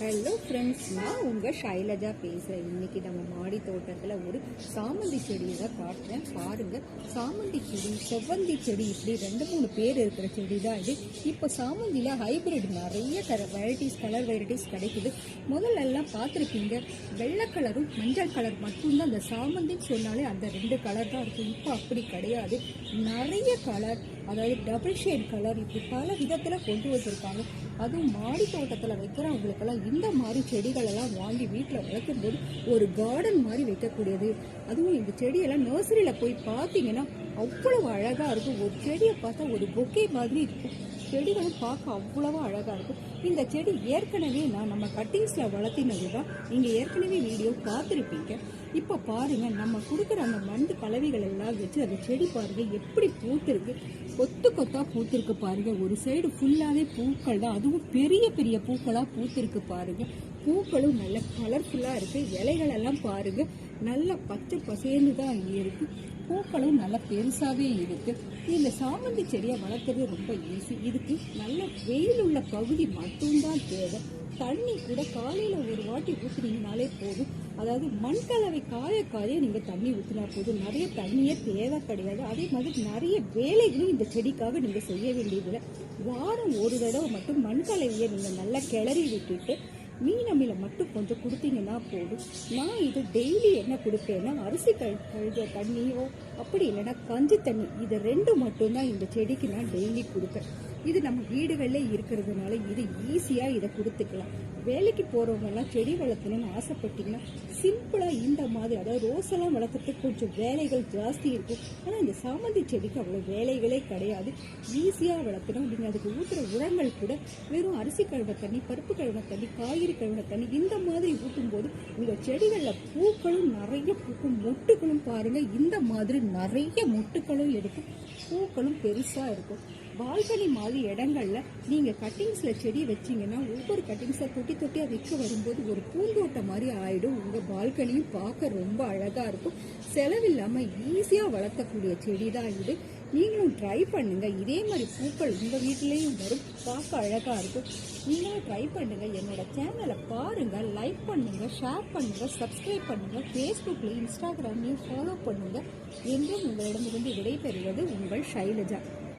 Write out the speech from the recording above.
Hello friends, நான் உங்கள் ஷைலஜா பேசுகிறேன். இன்றைக்கி நம்ம மாடி தோட்டத்தில் ஒரு சாமந்தி செடியை தான் காட்டுறேன். பாருங்கள், சாமந்தி செடி, செவ்வந்தி செடி, இப்படி 2-3 பேர் இருக்கிற செடி தான் இது. இப்போ சாமந்தியில் ஹைப்ரிட் நிறைய கலர் வெரைட்டிஸ் கிடைக்குது. முதல்ல எல்லாம் பார்த்துருப்பீங்க, வெள்ளை கலரும் மஞ்சள் கலர் மட்டும்தான் அந்த சாமந்தின்னு சொன்னாலே அந்த 2 கலர் தான் இருக்கும். இப்போ அப்படி கிடையாது, நிறைய கலர், அதாவது டபுள் ஷேட் கலர், இப்படி பல விதத்தில் கொண்டு வந்திருக்காங்க. அதுவும் மாடி தோட்டத்தில் வைக்கிறவங்களுக்கெல்லாம் இந்த மாதிரி செடிகளெல்லாம் வாங்கி வீட்டில் வளர்க்கும் போது ஒரு கார்டன் மாதிரி வைக்கக்கூடியது. அதுவும் இந்த செடியெல்லாம் நர்சரியில் போய் பார்த்தீங்கன்னா அவ்வளவு அழகாக இருக்கும். ஒரு செடியை பார்த்தா ஒரு பொக்கே மாதிரி இருக்கும். செடிகளும் பார்க்க அவ்வளவா அழகாக இருக்கும். இந்த செடி ஏற்கனவே நம்ம கட்டிங்ஸில் வளர்த்தினது தான். நீங்கள் ஏற்கனவே வீடியோ பார்த்துருப்பீங்க. இப்போ பாருங்கள், நம்ம கொடுக்குற அந்த மண் கலவைகள் எல்லாம் வச்சு அந்த செடி பாருங்கள் எப்படி பூத்துருக்கு. கொத்து கொத்தாக பூத்திருக்கு பாருங்கள். ஒரு சைடு ஃபுல்லாகவே பூக்கள் தான், அதுவும் பெரிய பெரிய பூக்களாக பூத்திருக்கு பாருங்கள். பூக்களும் நல்ல கலர்ஃபுல்லாக இருக்குது. இலைகள் எல்லாம் பாருங்கள், நல்ல பச்சை பசேர்ந்து தான் இருக்குது. பூக்களும் நல்லா பெருசாகவே இருக்குது. இந்த சாமந்தி செடியை வளர்க்குறது ரொம்ப ஈஸி. இதுக்கு நல்ல வெயில் உள்ள பகுதி மட்டும்தான் தேவை. தண்ணி கூட காலையில் ஒரு வாட்டி ஊற்றுனீங்கனாலே போதும். அதாவது மண் கலவை காய நீங்கள் தண்ணி ஊற்றினா போதும். நிறைய தண்ணியே தேவை கிடையாது. அதே மாதிரி நிறைய வேலைகளும் இந்த செடிக்காக நீங்கள் செய்ய வேண்டியதில்லை. வாரம் ஒரு தடவை மட்டும் மண் கலவையை நீங்கள் நல்லா கிளறி விட்டுட்டு மீன் அமில மட்டும் கொஞ்சம் கொடுத்தீங்கன்னா போதும். நான் இது டெய்லி என்ன கொடுப்பேன்னா, அரிசி கழுத தண்ணியோ அப்படி இல்லைன்னா கஞ்சி தண்ணி, இது 2 மட்டும்தான் இந்த செடிக்கு நான் டெய்லி கொடுப்பேன். இது நம்ம வீடுகளில் இருக்கிறதுனால இது ஈஸியாக இதை கொடுத்துக்கலாம். வேலைக்கு போகிறவங்கெல்லாம் செடி வளர்த்தணும்னு ஆசைப்பட்டீங்கன்னா சிம்பிளாக இந்த மாதிரி, அதாவது ரோஸெல்லாம் வளர்த்துறதுக்கு கொஞ்சம் வேலைகள் ஜாஸ்தி இருக்கும். ஆனால் இந்த சாமந்தி செடிக்கு அவ்வளோ வேலைகளே கிடையாது. ஈஸியாக வளர்க்கணும். நீங்கள் அதுக்கு ஊற்றுற உரங்கள் கூட வெறும் அரிசி கழுவ தண்ணி, பருப்பு கழுவ தண்ணி, காய்கறி கழுவ தண்ணி, இந்த மாதிரி ஊற்றும்போது உங்கள் செடிகளில் பூக்களும் நிறைய பூக்கும். மொட்டுகளும் பாருங்கள், இந்த மாதிரி நிறைய மொட்டுகளும் இருக்கும். பூக்களும் பெருசாக இருக்கும். பால்கனி மாதிரி இடங்கள்ல நீங்கள் கட்டிங்ஸில் செடி வச்சிங்கன்னா ஒவ்வொரு கட்டிங்ஸில் தொட்டியாக வைக்க வரும்போது ஒரு பூந்தோட்டம் மாதிரி ஆகிடும். உங்கள் பால்கனியும் பார்க்க ரொம்ப அழகாக இருக்கும். செலவில்லாமல் ஈஸியாக வளர்த்தக்கூடிய செடி தான் இது. நீங்களும் ட்ரை பண்ணுங்கள். இதே மாதிரி பூக்கள் உங்கள் வீட்டிலையும் வரும், பார்க்க அழகாக இருக்கும். நீங்களும் ட்ரை பண்ணுங்கள். என்னோட சேனலை பாருங்கள், லைக் பண்ணுங்கள், ஷேர் பண்ணுங்கள், சப்ஸ்கிரைப் பண்ணுங்கள். ஃபேஸ்புக்லேயும் இன்ஸ்டாகிராம்லேயும் ஃபாலோ பண்ணுங்கள். என்றும் உங்களிடமிருந்து விடைபெறுவது உங்கள் ஷைலஜா.